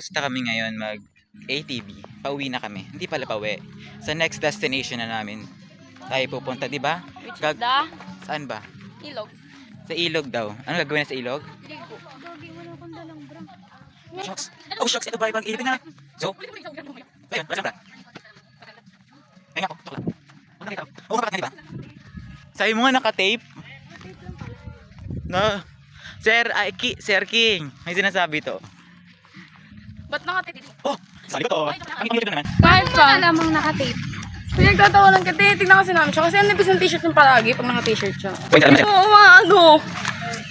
magpupunta kami ngayon ATV. Pauwi na kami. Hindi pala pauwi. Sa next destination na namin tayo pupunta, di ba? Which is the Saan ba? ilog. Sa ilog daw. Ano gagawin na sa ilog? Ligo. Gagi, wala akong dalang bra. Shucks. Oh, shucks. Ito ba ibang ilog na? So, ayun. Wala saan ba? Ayun ako. Oo nga ba? Di ba? Sabi mo nga naka-tape. No. Sir King. May sinasabi to. Ba't nakatape? Oh, sabi ko to. Ang ilog naman. Kahit pa. Alamang nakatape. Pinagtatawa lang kasi tignan kasi namin siya. Kasi ang nipis ng t-shirt ng palagi pag naka-t-shirt siya. Wait, alam mo. Oo, ano.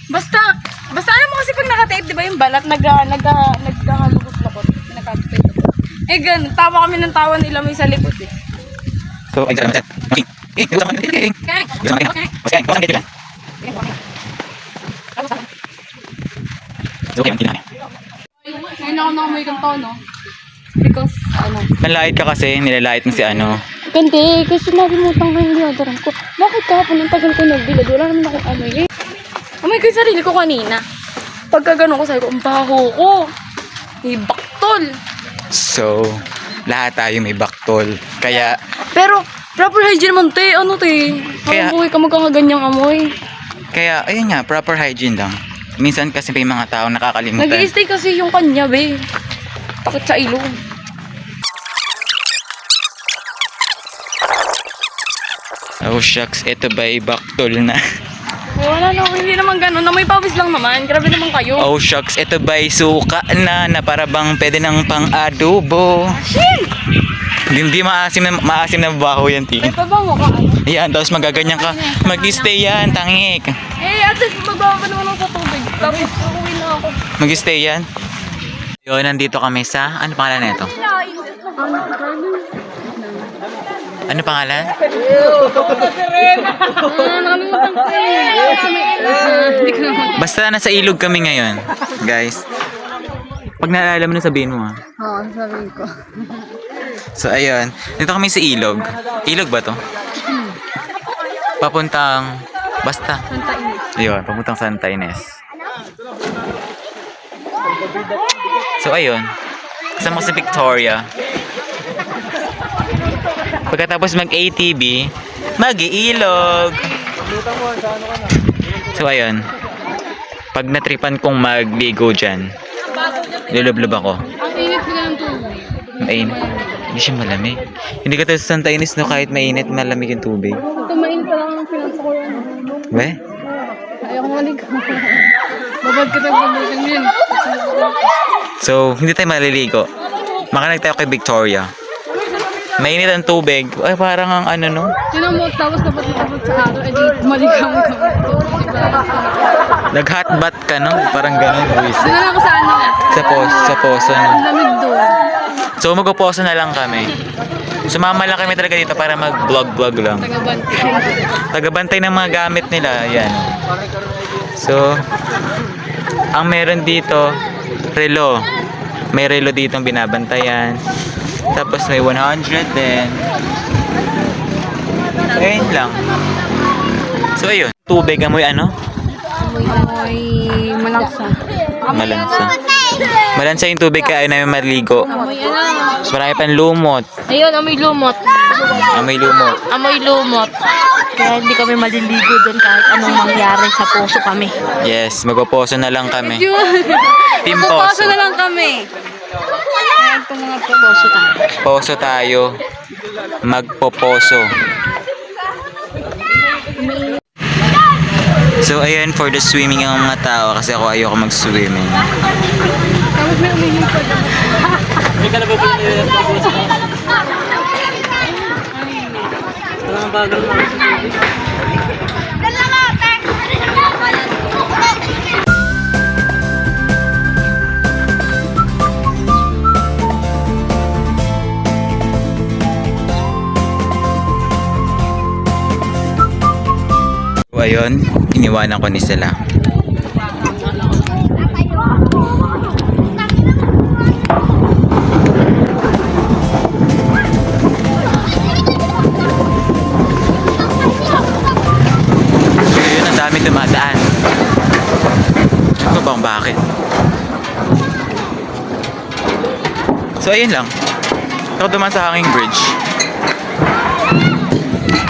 Basta alam mo kasi pag naka-tape, di ba yung balat, nagkahalugos-lakot. Nagkatape. Eh, ganun. Tawa kami ng tawa nila may sa likod eh. So, ay salamat. King. King, gusto mo King. Okay. Gusto mo King. King, gusto mo King. So, okay, namin. Ngayon ako nakamoy kang tono. Because, Nanlait ka kasi, nilalait mo si ano. Hindi, kasi nakalimutan ko yung deodorant ko. Bakit kahapon ang tagal ko nagbilad? Wala naman akong amoy. Amoy ko yung sarili ko kanina. Pagka ganun ko, sabi ko, ang baho ko. May baktol. So, lahat tayo may baktol. Kaya, Pero, proper hygiene naman, te. Ano, te? Kaya- Habang buhay ka magkakaganyang amoy. ayun nga, proper hygiene lang. Minsan kasi may mga tao nakakalimutan. Nag-i-stay kasi yung kanya, be. Takot sa ilong. Oh shucks, ito ba ay baktol na? Wala na, hindi naman ganun. Amoy pawis lang naman. Grabe naman kayo. Oh shucks, ito ba ay suka na para bang pwede ng pang-adobo? Hindi maasim na baho yan, May Ting. pabango ka. Ayan, tapos magaganyan ka. Mag-stay yan, tangik. Eh, at least magbawa pa naman ako sa tubig. Tapos, uuwi na ako. Mag-stay yan. Yun, nandito kami sa, ano pangalan na ito? Ano pangalan? Nakalimutan ko Hindi ko naman. Basta nasa ilog kami ngayon, guys. Pag naalala mo na sabihin mo, ha. Oo, sabihin ko. So, ayun. Dito kami sa ilog. Ilog ba to? Papuntang, basta. Santa Ines. Ayun, papuntang Santa Ines. So, ayun. Kasama ko si Victoria. Pagkatapos mag-ATV, mag-iilog. So, ayun. Pag natripan kong magligo dyan, lulublob ako. Ang init ko ng tubig. Mainit. Hindi siya malamig. Hindi ka sa Santa Ines no, kahit mainit, malamig yung tubig. Tumain pa lang ang pinansa ko yan. We? Ayaw ko maligo. Babad ka tayo pagbusin yun. So, hindi tayo maliligo. Makinig tayo kay Victoria. Mainit ang tubig. Ay, parang ang ano, no? Yun ang mo, tapos dapat nakabot sa araw. Eh di, maligaw ka. Nag-hotbat ka, no? Parang gano'n. Doon na lang ako sa ano. Sa poso, no? Ang lamig doon. So, magpo-poso na lang kami. Sumama lang kami talaga dito para mag-vlog lang. Tagabante. Tagabantay ng mga gamit nila. Yan. So, ang meron dito, relo. May relo dito ang binabantayan. Tapos may 100 din. So, ayun lang. So, ayun. Tubig, amoy ano? Amoy malaksa. Malansa. Malansa yung tubig kaya namin maligo. Amoy ano? Mas marami pang lumot. Ayun, amoy lumot. Amoy lumot. Amoy lumot. Kaya hindi kami maliligo doon kahit anong mangyari sa puso kami. Yes, magpoposo na lang kami. Team Pupuso poso. na lang kami. Kaya ito mga pupuso tayo. Poso tayo. Magpoposo. So, ayan for the swimming ang mga tao kasi ako ayoko mag-swimming. Tapos may umihin pa doon. May kalabaw po yung walang bagal mo. So, ayun, iniwanan ko ni sila. Dumadaan. Ano bang bakit? So, ayun lang. Ito duman sa hanging bridge.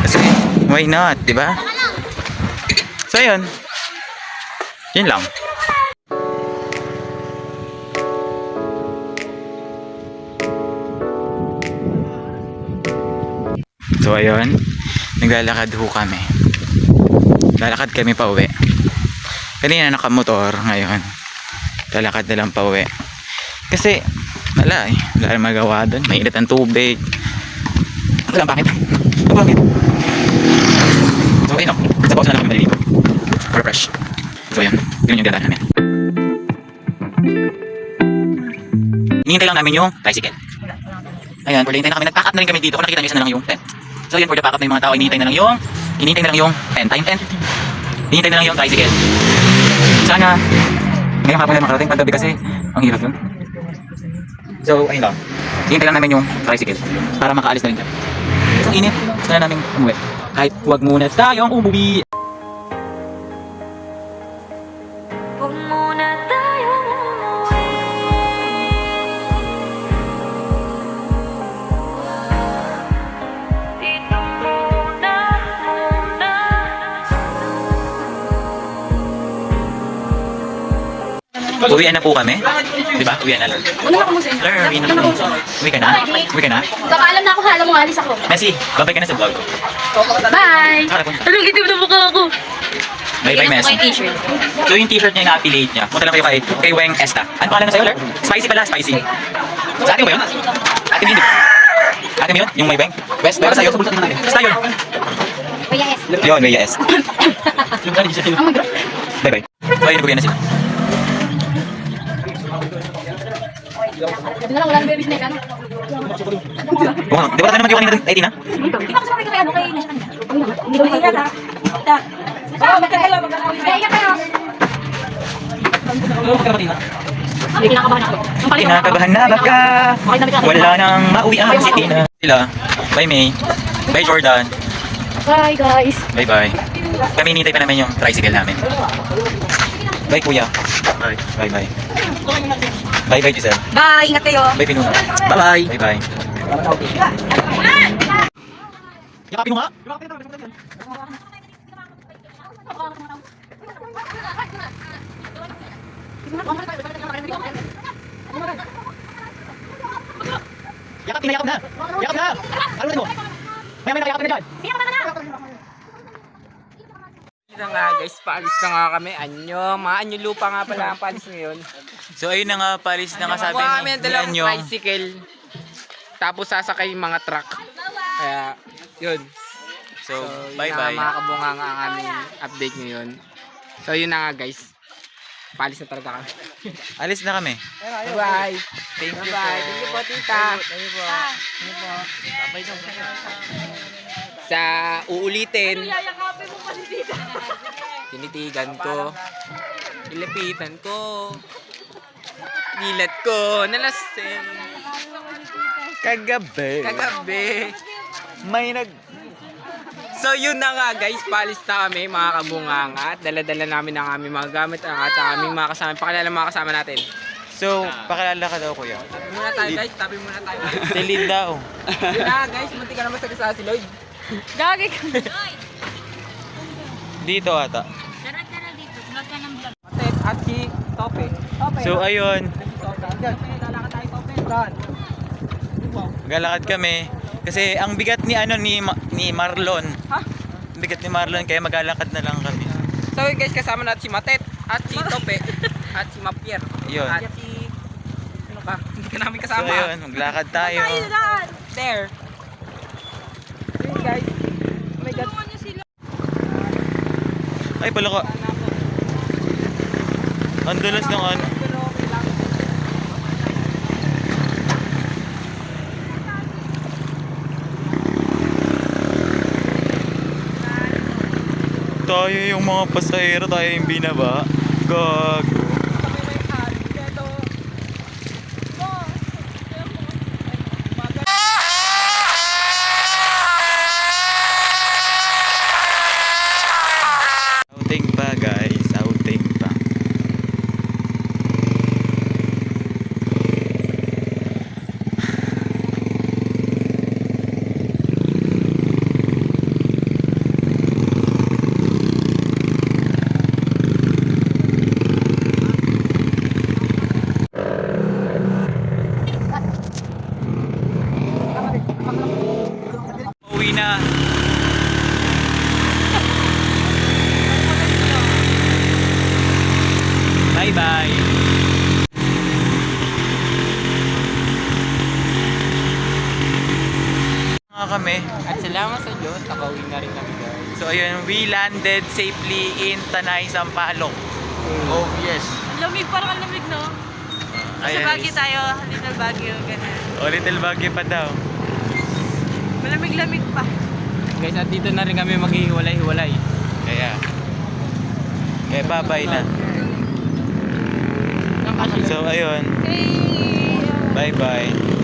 Kasi, why not, di ba? So, ayun. Yun lang. So, ayun. Naglalakad ho kami. Lalakad kami pa uwi. Kanina nakamotor, ngayon lalakad na lang pa uwi. Kasi wala rin magawa doon. Mainit ang tubig. Wala, bakit? Bakit? So ayun o, sa pausa na lang kami maliligo for fresh. So ayun, yun yung dadaan namin. Hinihintay lang namin yung tricycle. Ayan, for the hintay na kami, nag-pack up na rin kami dito. Kung nakita nyo, isa na lang yung tent. So yun, for the pack up na yung mga tao, hinihintay na lang yung tent. Hinihintay na lang yung tricycle. Sana ngayong hapon na makarating, paggabi kasi ang hirap yun. So ayun lang, hinihintay lang namin yung tricycle para makaalis na rin kami. Isang init, gusto na namin umuwi. Kahit huwag muna tayong umuwi. Huwag muna tayong umuwi. Dito muna. Uwian na po kami. Diba? Uwian na lang. Ano na ako mo sa inyo? Uwi na po. Uwi ka na? Uwi ka na? Papaalam na ako, alam mo, alis ako. Messi, babay ka na sa vlog ko. Bye! Tara po. Anong itim na mukha ako? Bye bye, Messi. T-shirt. So yung t-shirt niya, na-affiliate niya. Punta lang kayo kay Weng Esta. Ano pangalan na sa'yo, Ler? Spicy pala, spicy. Sa atin ba yun? Atin yun. Atin yun? Yung may Weng? West? Basta sa'yo? Basta yun. Kuya S. Yun, Wea Est. Oh my God. Bye bye. So ayun, nag-uwi na sila. Sabi na lang, wala nang baby snake, ano? Oo, di ba tayo naman kayo kanina 18 na? Hindi ako sumabay ka kay ano, kay Nesha kanina. Hindi ko iiyak ha. Oo, magkakayo, magkakayo. Iiyak kayo. Hindi, kinakabahan ako. Ang palit ako. Kinakabahan na baka wala nang mauwi ang city na. Sila, bye May. Bye Jordan. Bye guys. Bye bye. Kami hinihintay pa namin yung tricycle namin. Bye kuya. Bye. Bye bye. Bye bye Giselle. Bye, ingat kayo. Bye Pinuno. Bye bye. Bye bye. Yakapin mo nga. Yakap na, yakap na. Yakap na. Ano mo? May nakayakap na dyan. Ito nga guys, paalis na nga kami. Anyo lupa nga pala ang paalis ngayon. So ayun na nga, palis na nga sabi Kuha kami ng ni dalawang Anyong. tricycle. Tapos sasakay yung mga truck. Kaya, yun. So, yun bye na bye. mga kabunga nga ang aming update ngayon. So yun na nga guys. Paalis na talaga kami. Alis na kami. Bye-bye. Thank you Bye-bye. po. Thank you po, tita. Thank you po. Sa uulitin. Tinitigan ko. Ilapitan ko. Nilat ko. Nalasing. Kagabi. Kagabi. May So yun na nga guys, paalis na kami mga kabunganga. Dala-dala namin ang aming mga gamit at ang aming mga kasama. Pakilala mga kasama natin. So, pakilala ka daw kuya. Tabi muna tayo guys, tabi muna tayo. Si Lid daw. Yun na guys, munti ka naman sa si Lloyd. Gagi ka. Dito ata. At si Tope. So, ayun. Lalakad tayo Tope. Saan? Galakad kami. Kasi ang bigat ni ni Marlon. Ha? Ang bigat ni Marlon kaya maglalakad na lang kami. So yun guys, kasama natin si Matet at si Tope at si Mapier. Yun. At si... Ano ka? Hindi ka namin So, kasama. ayun. Maglakad tayo. There. Yun guys. Oh my God. Ay, pala ka. Ang dulas ng ano. Tayo yung mga pasahero, tayo yung binaba. Gago. Outing pa guys, outing pa. kami. At salamat sa Diyos, nakauwi na rin kami guys. So ayun, we landed safely in Tanay, Sampaloc. Oh yes. Lamig, parang ang lamig, no? Sa Ayan, Baguio tayo, Little Baguio, ganun. O, Little Baguio pa daw. Malamig-lamig pa. Guys, at dito na rin kami maghihiwalay-hiwalay. Kaya bye-bye na. So ayun, Hey! bye-bye.